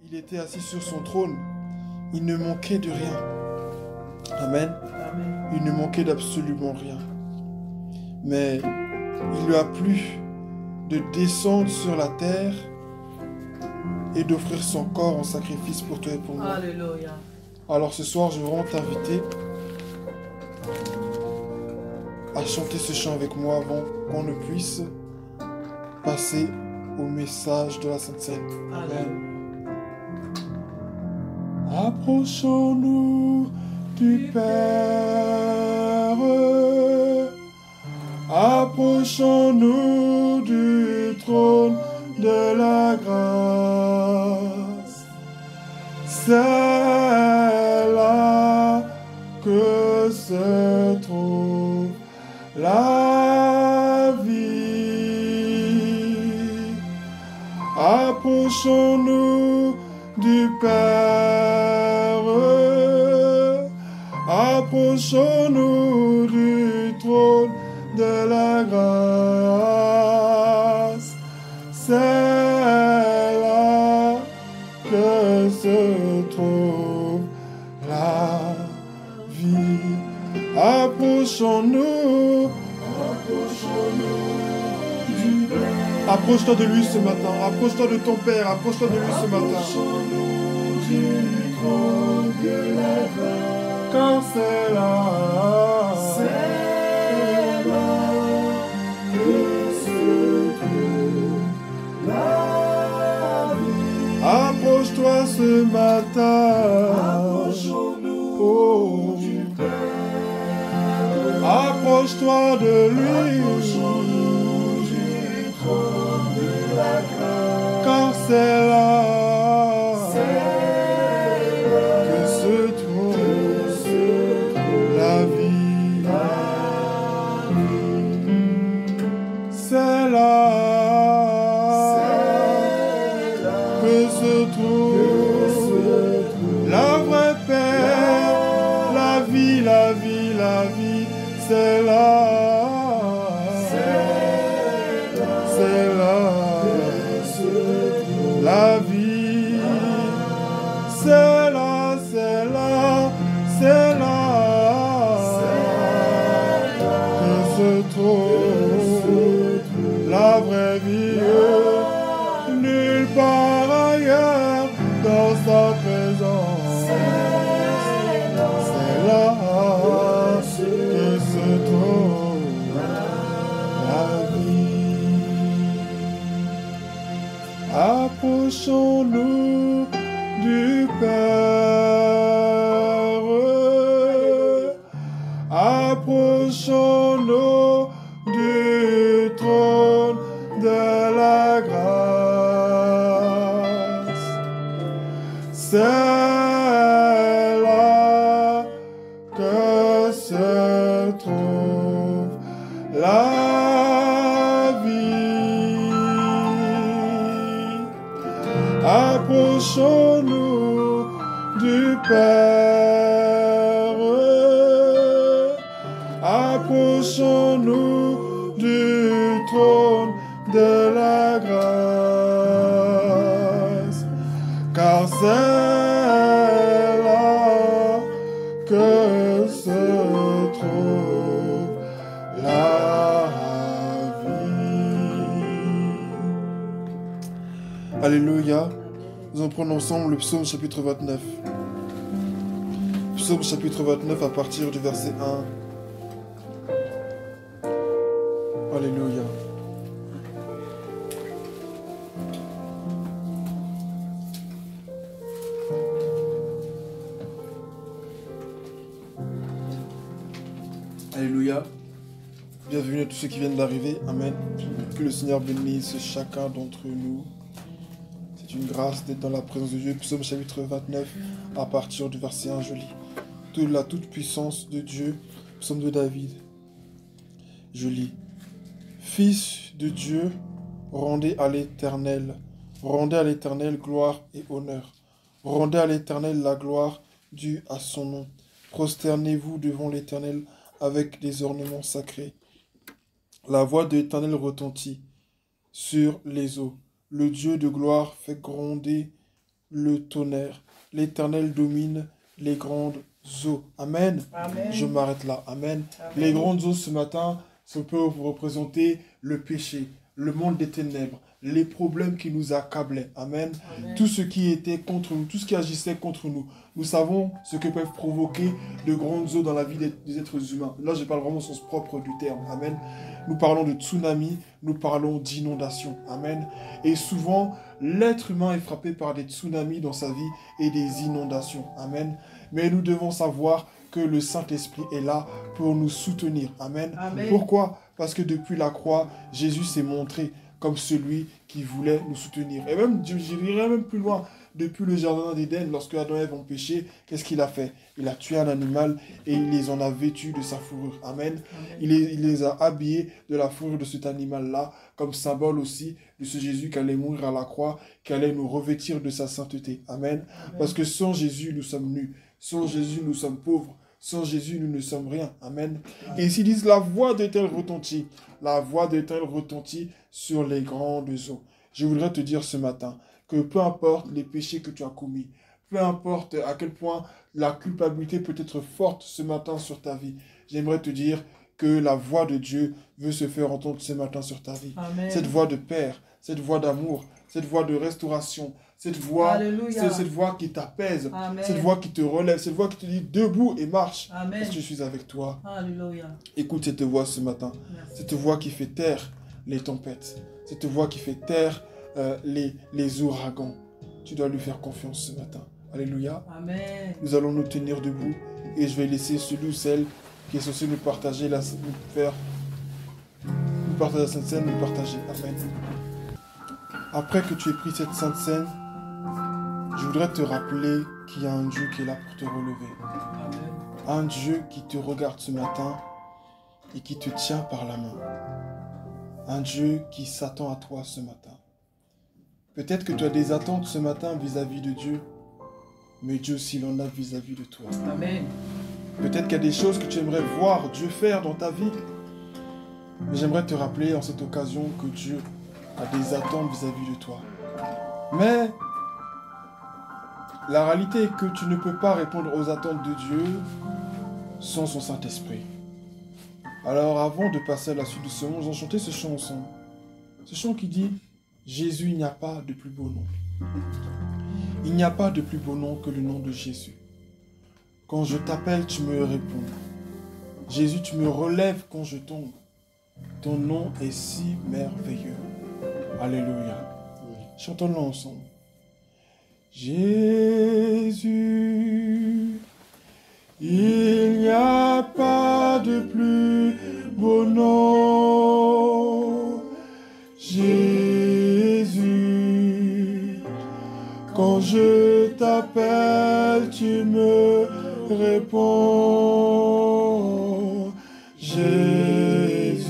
Il était assis sur son trône. Il ne manquait de rien. Amen. Amen. Il ne manquait d'absolument rien. Mais il lui a plu de descendre sur la terre et d'offrir son corps en sacrifice pour toi et pour moi. Alléluia. Alors ce soir, je veux vraiment t'inviter à chanter ce chant avec moi avant qu'on ne puisse passer au message de la Sainte Seine. Amen. Approchons-nous du Père, approchons-nous du trône de la grâce. C'est là que se trouve la vie. Approchons-nous du Père, approchons-nous du trône de la grâce. C'est là que se trouve la vie. Approchons-nous, approchons-nous du Père. Approche-toi de lui ce matin, approche-toi de ton Père, approche-toi de lui ce matin. Approchons-nous du trône de la grâce, car c'est là que se trouve la vie. Approche-toi ce matin, approchons-nous du Père, approche-toi de lui. Car c'est là que se trouve la vie. C'est là que se trouve la vraie paix, la vie, la vie, la vie. C'est là. La vie, c'est là, c'est là, c'est là que se trouve la vraie vie. Nulle part ailleurs dans sa présence. C'est là que se trouve la vie. Approchons-nous du Père, approchons-nous du trône de la grâce. C'est là que se trouve la vie. Approchons-nous du Père, approchons-nous du trône de la grâce, car c'est là que se trouve la vie. Alléluia. Nous en prenons ensemble le psaume chapitre 29. Psaume chapitre 29 à partir du verset 1. Alléluia. Alléluia. Bienvenue à tous ceux qui viennent d'arriver. Amen. Que le Seigneur bénisse chacun d'entre nous. C'est une grâce d'être dans la présence de Dieu. Psaume chapitre 29 à partir du verset 1, je lis. De la toute-puissance de Dieu, psaume de David. Je lis. Fils de Dieu, rendez à l'Éternel gloire et honneur. Rendez à l'Éternel la gloire due à son nom. Prosternez-vous devant l'Éternel avec des ornements sacrés. La voix de l'Éternel retentit sur les eaux. Le Dieu de gloire fait gronder le tonnerre. L'Éternel domine les grandes eaux. Amen. Amen. Je m'arrête là. Amen. Amen. Les grandes eaux ce matin, ça peut vous représenter le péché, le monde des ténèbres, les problèmes qui nous accablaient. Amen. Amen. Tout ce qui était contre nous, tout ce qui agissait contre nous. Nous savons ce que peuvent provoquer de grandes eaux dans la vie des êtres humains. Là, je parle vraiment au sens propre du terme. Amen. Nous parlons de tsunami, nous parlons d'inondation. Amen. Et souvent, l'être humain est frappé par des tsunamis dans sa vie et des inondations. Amen. Mais nous devons savoir que le Saint-Esprit est là pour nous soutenir. Amen. Amen. Pourquoi? Parce que depuis la croix, Jésus s'est montré comme celui qui voulait nous soutenir. Et même, j'irai même plus loin. Depuis le jardin d'Éden, lorsque Adam et Ève ont péché, qu'est-ce qu'il a fait? Il a tué un animal et il les en a vêtus de sa fourrure. Amen. Amen. Il les a habillés de la fourrure de cet animal-là, comme symbole aussi de ce Jésus qui allait mourir à la croix, qui allait nous revêtir de sa sainteté. Amen. Amen. Parce que sans Jésus, nous sommes nus. Sans Jésus, nous sommes pauvres. Sans Jésus, nous ne sommes rien. Amen. Et ici, ils disent, la voix d'Éternel retentit. La voix d'Éternel retentit sur les grandes eaux. Je voudrais te dire ce matin que peu importe les péchés que tu as commis, peu importe à quel point la culpabilité peut être forte ce matin sur ta vie, j'aimerais te dire que la voix de Dieu veut se faire entendre ce matin sur ta vie. Amen. Cette voix de Père, cette voix d'amour, cette voix de restauration, cette voix, Alléluia. cette voix qui t'apaise, Amen. cette voix qui te relève, cette voix qui te dit debout et marche, Amen. parce que je suis avec toi. Alléluia. Écoute cette voix ce matin, Merci. cette voix qui fait taire les tempêtes, cette voix qui fait taire les ouragans. Tu dois lui faire confiance ce matin. Alléluia. Amen. Nous allons nous tenir debout et je vais laisser celui ou celle qui est censé nous partager nous partager la Sainte Seine, nous partager. Amen. Après que tu aies pris cette Sainte Seine, je voudrais te rappeler qu'il y a un Dieu qui est là pour te relever. Amen. Un Dieu qui te regarde ce matin et qui te tient par la main. Un Dieu qui s'attend à toi ce matin. Peut-être que tu as des attentes ce matin vis-à-vis de Dieu, mais Dieu aussi en a vis-à-vis de toi. Amen. Peut-être qu'il y a des choses que tu aimerais voir Dieu faire dans ta vie, mais j'aimerais te rappeler en cette occasion que Dieu a des attentes vis-à-vis de toi. Mais la réalité est que tu ne peux pas répondre aux attentes de Dieu sans son Saint-Esprit. Alors avant de passer à la suite de ce monde, nous allons chanter ce chant ensemble. Ce chant qui dit « Jésus, il n'y a pas de plus beau nom. Il n'y a pas de plus beau nom que le nom de Jésus. Quand je t'appelle, tu me réponds. Jésus, tu me relèves quand je tombe. Ton nom est si merveilleux. » Alléluia. Chantons-le ensemble. Jésus, il n'y a pas de plus beau nom. Jésus, quand je t'appelle, tu me réponds. Jésus,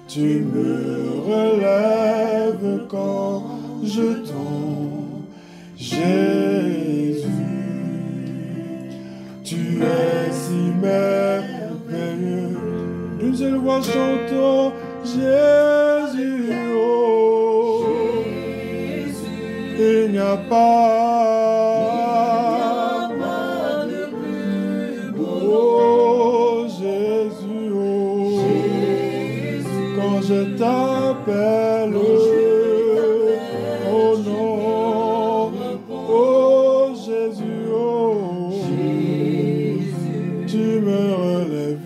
tu me relèves quand je tombe. Jésus, tu es si merveilleux. D'une seule voix chantons Jésus, oh. Il n'y a pas de plus beau. Oh, Jésus, oh. Quand je t'appelle, oh non, oh Jésus, oh. Tu me relèves.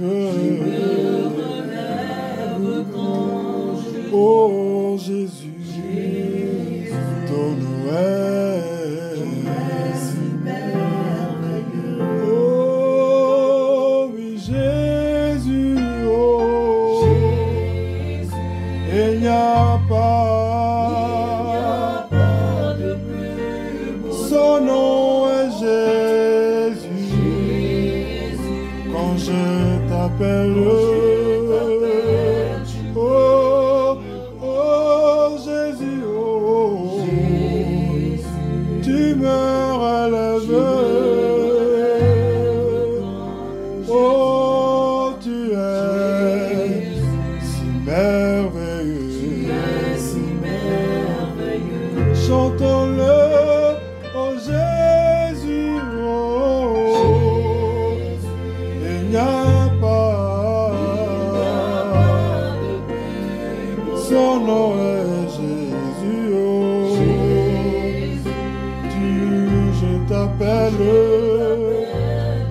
Oh Jésus, ton nom est si merveilleux. Oh oui Jésus, oh. Il n'y a pas de plus beau. Son nom est Jésus. Quand je t'appelle, chantons-le.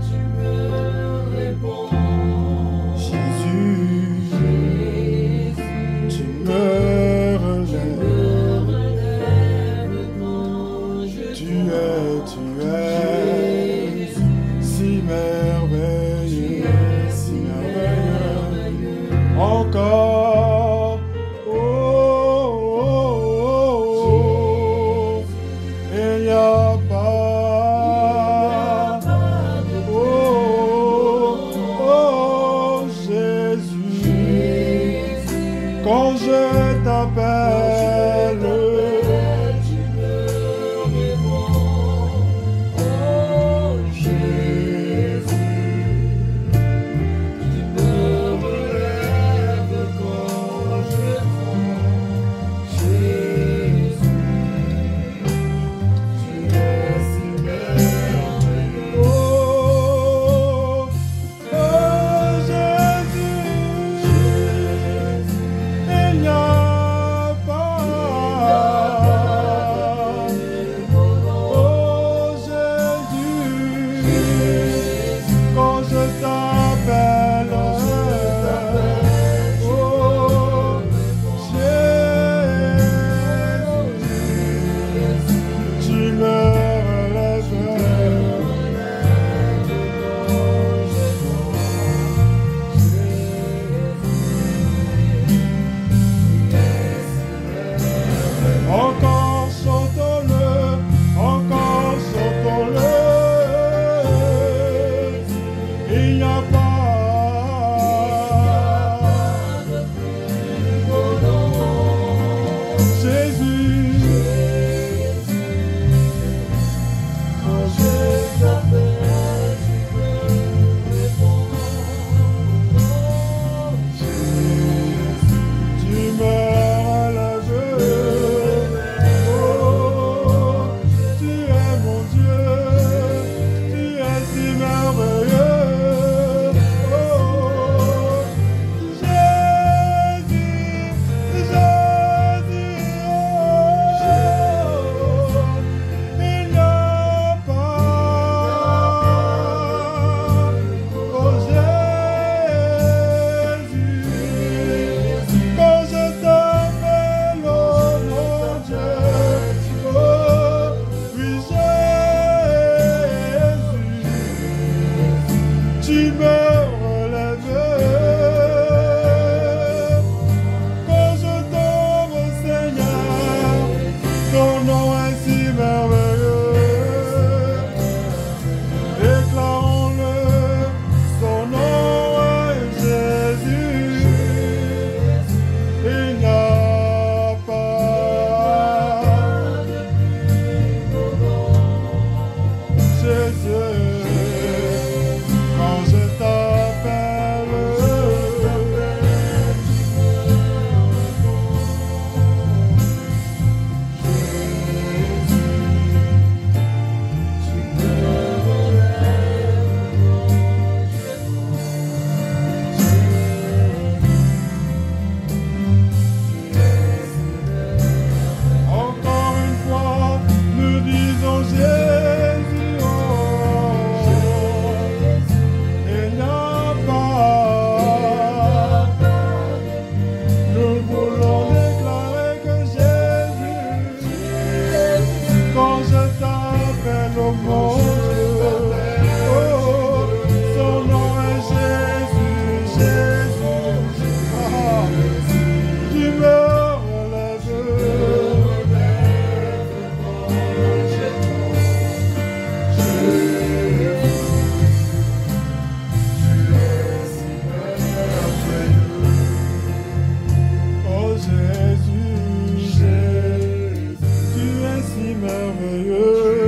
tu me réponds. Jésus, tu me relèves quand je tu es si merveilleux, si merveilleux. Encore, oh, oh, oh, oh. Il n'y a pas, oh, oh, Jésus, quand je t'appelle, tu me réponds. Oh, Jésus, tu me relèves quand je prends. Jésus, tu es si merveilleux. Oh, oh, Jésus, il n'y a pas, oh, Jésus, quand je t'appelle, oh, Jésus, tu me relèves. Encore chantons-le, encore chantons-le. Il n'y a pas de plus beau nom. Jésus, quand je t'appelle, tu me réponds. Jésus, tu me relèves. Oh, tu es mon Dieu, tu es si merveilleux. Oh, Jésus, Jésus, oh, il n'y a pas, oh, Jésus, quand je t'appelle, oh mon Dieu, oh, oui, Jésus, tu me relèves. Quand je tombe, Seigneur, ton nom est si merveilleux. Déclarons-le, son nom est Jésus. Il n'y a pas de plus beau nom. Jésus, quand je t'appelle, encore une fois, nous disons Jésus, oh, il n'y a pas, nous voulons déclarer que Jésus, quand je t'appelle au monde, oh, son nom est Jésus, Jésus, ah, tu me relèves. Oh Jésus, Jésus, tu es si merveilleux.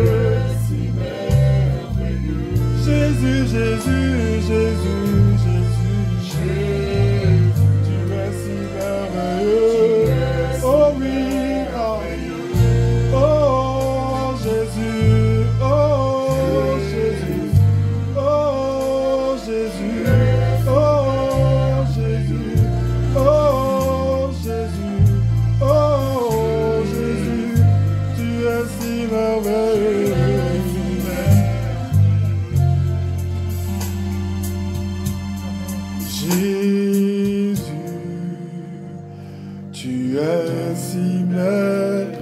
Jésus, Jésus, Jésus, Jésus, tu es si merveilleux. Oh oui, ah. Oh Jésus, oh Jésus, oh Jésus, oh Jésus, oh Jésus, oh Jésus, tu es si merveilleux. Tu es si merveilleux.